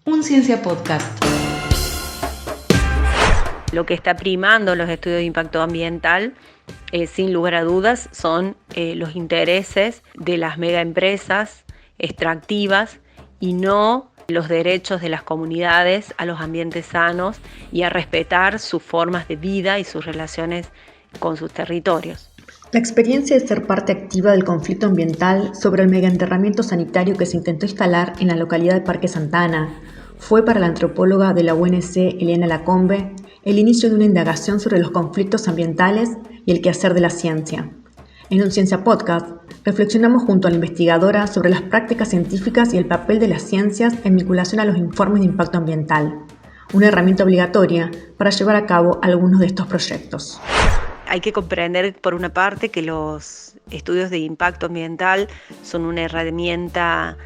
Un Ciencia Podcast. Lo que está primando los estudios de impacto ambiental, sin lugar a dudas, son los intereses de las megaempresas extractivas y no los derechos de las comunidades a los ambientes sanos y a respetar sus formas de vida y sus relaciones con sus territorios. La experiencia de ser parte activa del conflicto ambiental sobre el megaenterramiento sanitario que se intentó instalar en la localidad de Parque Santa Ana fue para la antropóloga de la UNC, Eliana Lacombe, el inicio de una indagación sobre los conflictos ambientales y el quehacer de la ciencia. En un Ciencia Podcast, reflexionamos junto a la investigadora sobre las prácticas científicas y el papel de las ciencias en vinculación a los informes de impacto ambiental, una herramienta obligatoria para llevar a cabo algunos de estos proyectos. Hay que comprender, por una parte, que los estudios de impacto ambiental son una herramienta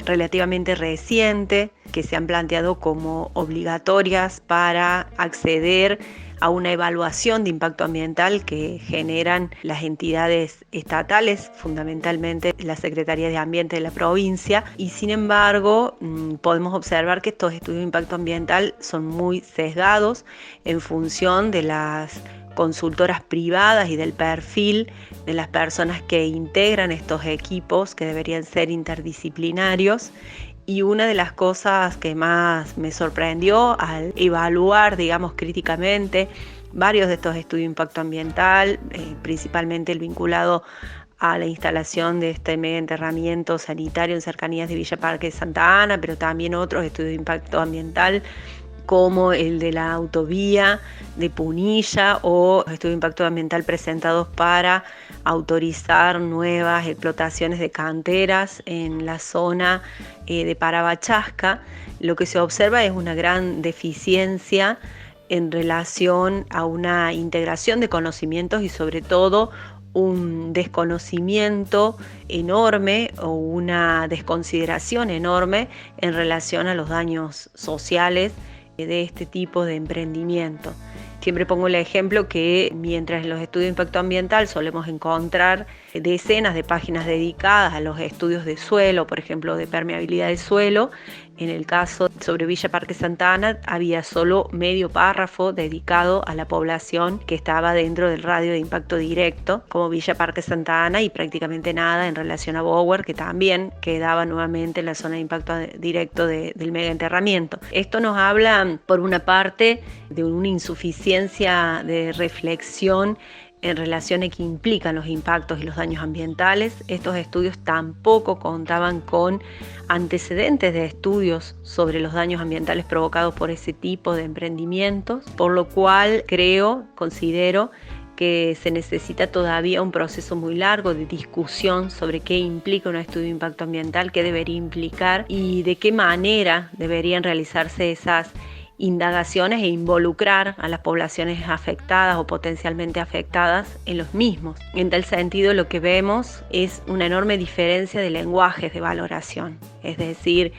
relativamente reciente, que se han planteado como obligatorias para acceder a una evaluación de impacto ambiental que generan las entidades estatales, fundamentalmente la Secretaría de Ambiente de la provincia, y sin embargo podemos observar que estos estudios de impacto ambiental son muy sesgados en función de las consultoras privadas y del perfil de las personas que integran estos equipos que deberían ser interdisciplinarios. Y una de las cosas que más me sorprendió al evaluar, críticamente varios de estos estudios de impacto ambiental, principalmente el vinculado a la instalación de este megaenterramiento sanitario en cercanías de Villa Parque Santa Ana, pero también otros estudios de impacto ambiental como el de la autovía de Punilla o estudios de impacto ambiental presentados para autorizar nuevas explotaciones de canteras en la zona de Parabachasca. Lo que se observa es una gran deficiencia en relación a una integración de conocimientos y sobre todo un desconocimiento enorme o una desconsideración enorme en relación a los daños sociales de este tipo de emprendimiento. Siempre pongo el ejemplo que mientras en los estudios de impacto ambiental solemos encontrar decenas de páginas dedicadas a los estudios de suelo, por ejemplo, de permeabilidad de suelo, en el caso sobre Villa Parque Santa Ana había solo medio párrafo dedicado a la población que estaba dentro del radio de impacto directo, como Villa Parque Santa Ana, y prácticamente nada en relación a Bower, que también quedaba nuevamente en la zona de impacto directo del megaenterramiento. Esto nos habla, por una parte, de una insuficiencia de reflexión en relación a qué implican los impactos y los daños ambientales. Estos estudios tampoco contaban con antecedentes de estudios sobre los daños ambientales provocados por ese tipo de emprendimientos, por lo cual considero que se necesita todavía un proceso muy largo de discusión sobre qué implica un estudio de impacto ambiental, qué debería implicar y de qué manera deberían realizarse esas indagaciones e involucrar a las poblaciones afectadas o potencialmente afectadas en los mismos. En tal sentido, lo que vemos es una enorme diferencia de lenguajes de valoración, es decir,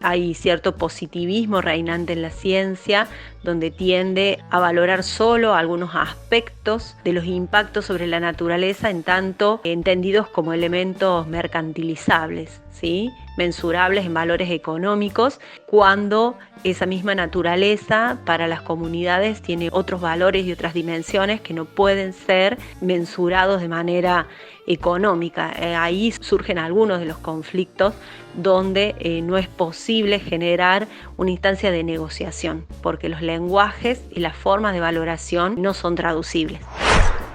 hay cierto positivismo reinante en la ciencia, donde tiende a valorar solo algunos aspectos de los impactos sobre la naturaleza, en tanto entendidos como elementos mercantilizables, ¿sí? Mensurables en valores económicos, cuando esa misma naturaleza para las comunidades tiene otros valores y otras dimensiones que no pueden ser mensurados de manera económica. Ahí surgen algunos de los conflictos donde no es posible generar una instancia de negociación, porque los lenguajes y las formas de valoración no son traducibles.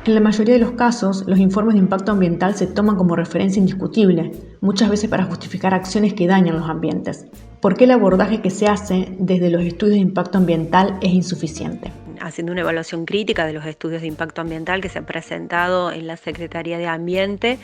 En la mayoría de los casos, los informes de impacto ambiental se toman como referencia indiscutible, muchas veces para justificar acciones que dañan los ambientes. ¿Por qué el abordaje que se hace desde los estudios de impacto ambiental es insuficiente? Haciendo una evaluación crítica de los estudios de impacto ambiental que se han presentado en la Secretaría de Ambiente,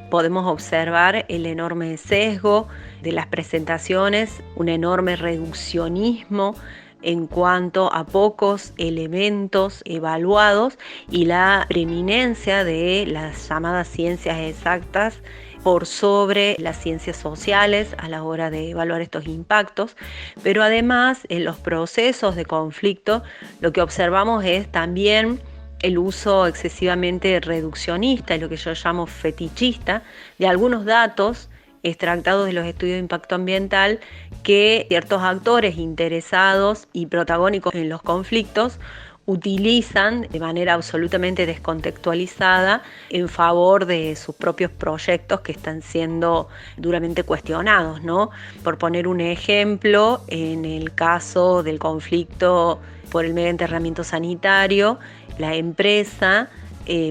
podemos observar el enorme sesgo de las presentaciones, un enorme reduccionismo en cuanto a pocos elementos evaluados y la preeminencia de las llamadas ciencias exactas por sobre las ciencias sociales a la hora de evaluar estos impactos, pero además en los procesos de conflicto lo que observamos es también el uso excesivamente reduccionista y lo que yo llamo fetichista de algunos datos extractados de los estudios de impacto ambiental que ciertos actores interesados y protagónicos en los conflictos utilizan de manera absolutamente descontextualizada en favor de sus propios proyectos que están siendo duramente cuestionados, ¿no? Por poner un ejemplo, en el caso del conflicto por el megaenterramiento sanitario, la empresa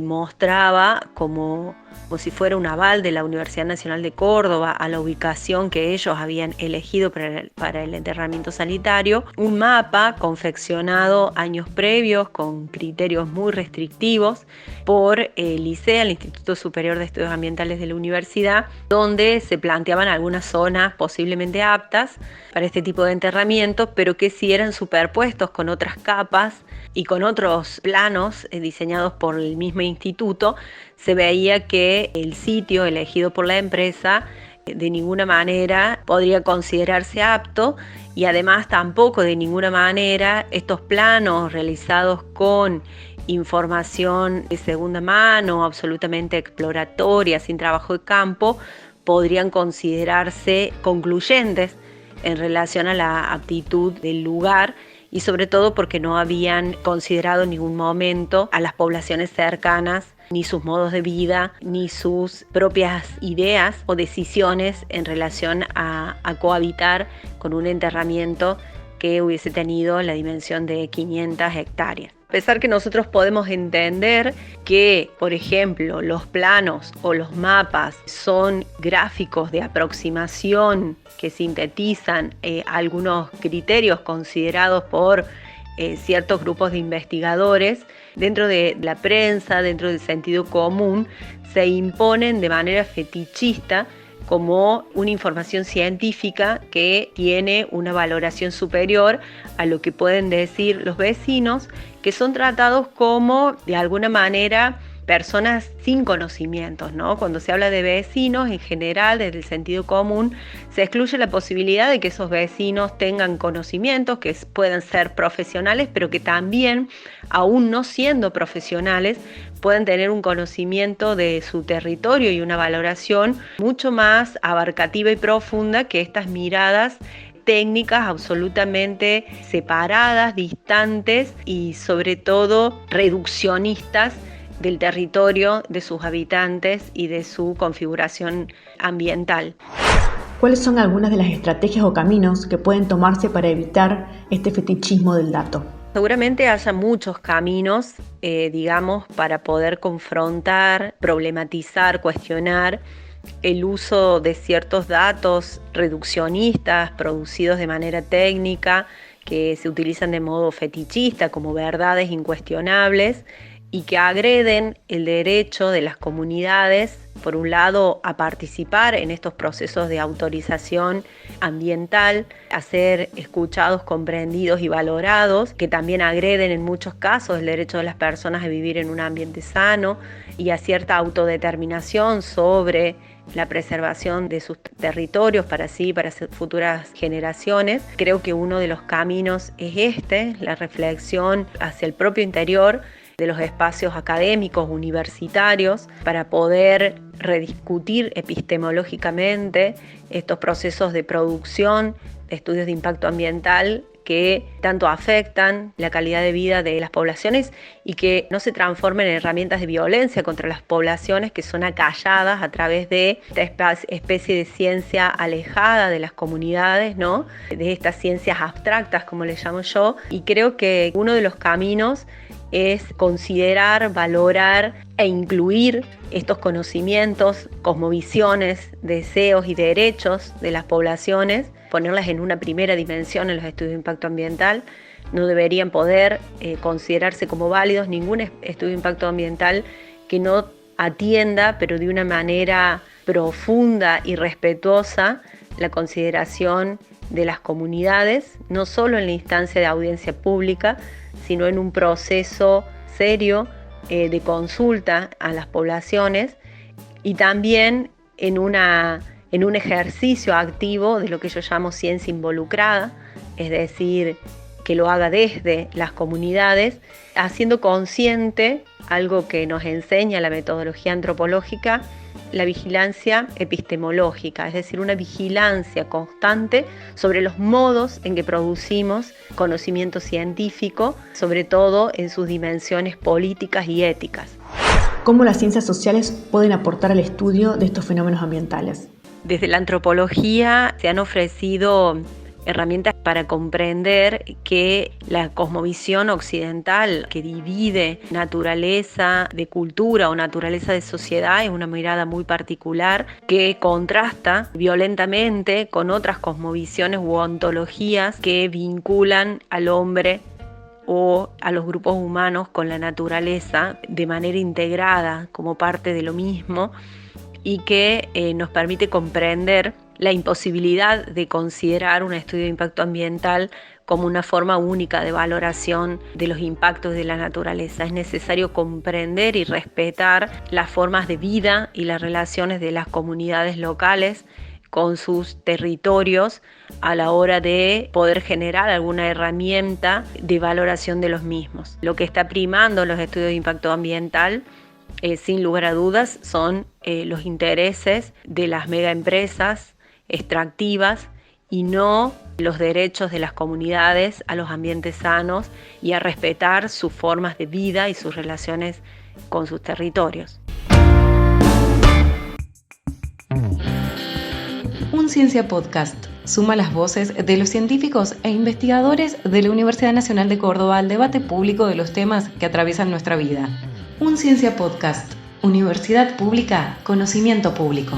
mostraba como si fuera un aval de la Universidad Nacional de Córdoba a la ubicación que ellos habían elegido para el enterramiento sanitario, un mapa confeccionado años previos con criterios muy restrictivos por el ISEA, el Instituto Superior de Estudios Ambientales de la Universidad, donde se planteaban algunas zonas posiblemente aptas para este tipo de enterramiento, pero que sí eran superpuestos con otras capas y con otros planos diseñados por el mismo instituto. Se veía que el sitio elegido por la empresa de ninguna manera podría considerarse apto, y además tampoco de ninguna manera estos planos realizados con información de segunda mano, absolutamente exploratoria, sin trabajo de campo, podrían considerarse concluyentes en relación a la aptitud del lugar, y sobre todo porque no habían considerado en ningún momento a las poblaciones cercanas, ni sus modos de vida, ni sus propias ideas o decisiones en relación a cohabitar con un enterramiento que hubiese tenido la dimensión de 500 hectáreas. A pesar que nosotros podemos entender que, por ejemplo, los planos o los mapas son gráficos de aproximación que sintetizan algunos criterios considerados por ciertos grupos de investigadores, dentro de la prensa, dentro del sentido común, se imponen de manera fetichista como una información científica que tiene una valoración superior a lo que pueden decir los vecinos, que son tratados como, de alguna manera, personas sin conocimientos, ¿no? Cuando se habla de vecinos, en general, desde el sentido común, se excluye la posibilidad de que esos vecinos tengan conocimientos, que puedan ser profesionales, pero que también, aún no siendo profesionales, pueden tener un conocimiento de su territorio y una valoración mucho más abarcativa y profunda que estas miradas técnicas absolutamente separadas, distantes y sobre todo reduccionistas del territorio, de sus habitantes y de su configuración ambiental. ¿Cuáles son algunas de las estrategias o caminos que pueden tomarse para evitar este fetichismo del dato? Seguramente haya muchos caminos, para poder confrontar, problematizar, cuestionar el uso de ciertos datos reduccionistas producidos de manera técnica, que se utilizan de modo fetichista como verdades incuestionables y que agreden el derecho de las comunidades, por un lado, a participar en estos procesos de autorización ambiental, a ser escuchados, comprendidos y valorados, que también agreden en muchos casos el derecho de las personas a vivir en un ambiente sano y a cierta autodeterminación sobre la preservación de sus territorios para futuras generaciones. Creo que uno de los caminos es la reflexión hacia el propio interior de los espacios académicos, universitarios, para poder rediscutir epistemológicamente estos procesos de producción de estudios de impacto ambiental que tanto afectan la calidad de vida de las poblaciones y que no se transformen en herramientas de violencia contra las poblaciones que son acalladas a través de esta especie de ciencia alejada de las comunidades, ¿no? De estas ciencias abstractas, como les llamo yo. Y creo que uno de los caminos es considerar, valorar e incluir estos conocimientos, cosmovisiones, deseos y derechos de las poblaciones, ponerlas en una primera dimensión en los estudios de impacto ambiental. No deberían poder considerarse como válidos ningún estudio de impacto ambiental que no atienda, pero de una manera profunda y respetuosa, la consideración de las comunidades, no solo en la instancia de audiencia pública, sino en un proceso serio de consulta a las poblaciones y también en un ejercicio activo de lo que yo llamo ciencia involucrada, es decir, que lo haga desde las comunidades, haciendo consciente algo que nos enseña la metodología antropológica, la vigilancia epistemológica, es decir, una vigilancia constante sobre los modos en que producimos conocimiento científico, sobre todo en sus dimensiones políticas y éticas. ¿Cómo las ciencias sociales pueden aportar al estudio de estos fenómenos ambientales? Desde la antropología se han ofrecido herramientas para comprender que la cosmovisión occidental que divide naturaleza de cultura o naturaleza de sociedad es una mirada muy particular que contrasta violentamente con otras cosmovisiones u ontologías que vinculan al hombre o a los grupos humanos con la naturaleza de manera integrada como parte de lo mismo, y que nos permite comprender la imposibilidad de considerar un estudio de impacto ambiental como una forma única de valoración de los impactos de la naturaleza. Es necesario comprender y respetar las formas de vida y las relaciones de las comunidades locales con sus territorios a la hora de poder generar alguna herramienta de valoración de los mismos. Lo que está primando los estudios de impacto ambiental sin lugar a dudas son los intereses de las megaempresas extractivas y no los derechos de las comunidades a los ambientes sanos y a respetar sus formas de vida y sus relaciones con sus territorios. Un Ciencia Podcast suma las voces de los científicos e investigadores de la Universidad Nacional de Córdoba al debate público de los temas que atraviesan nuestra vida. Un Ciencia Podcast. Universidad Pública, conocimiento público.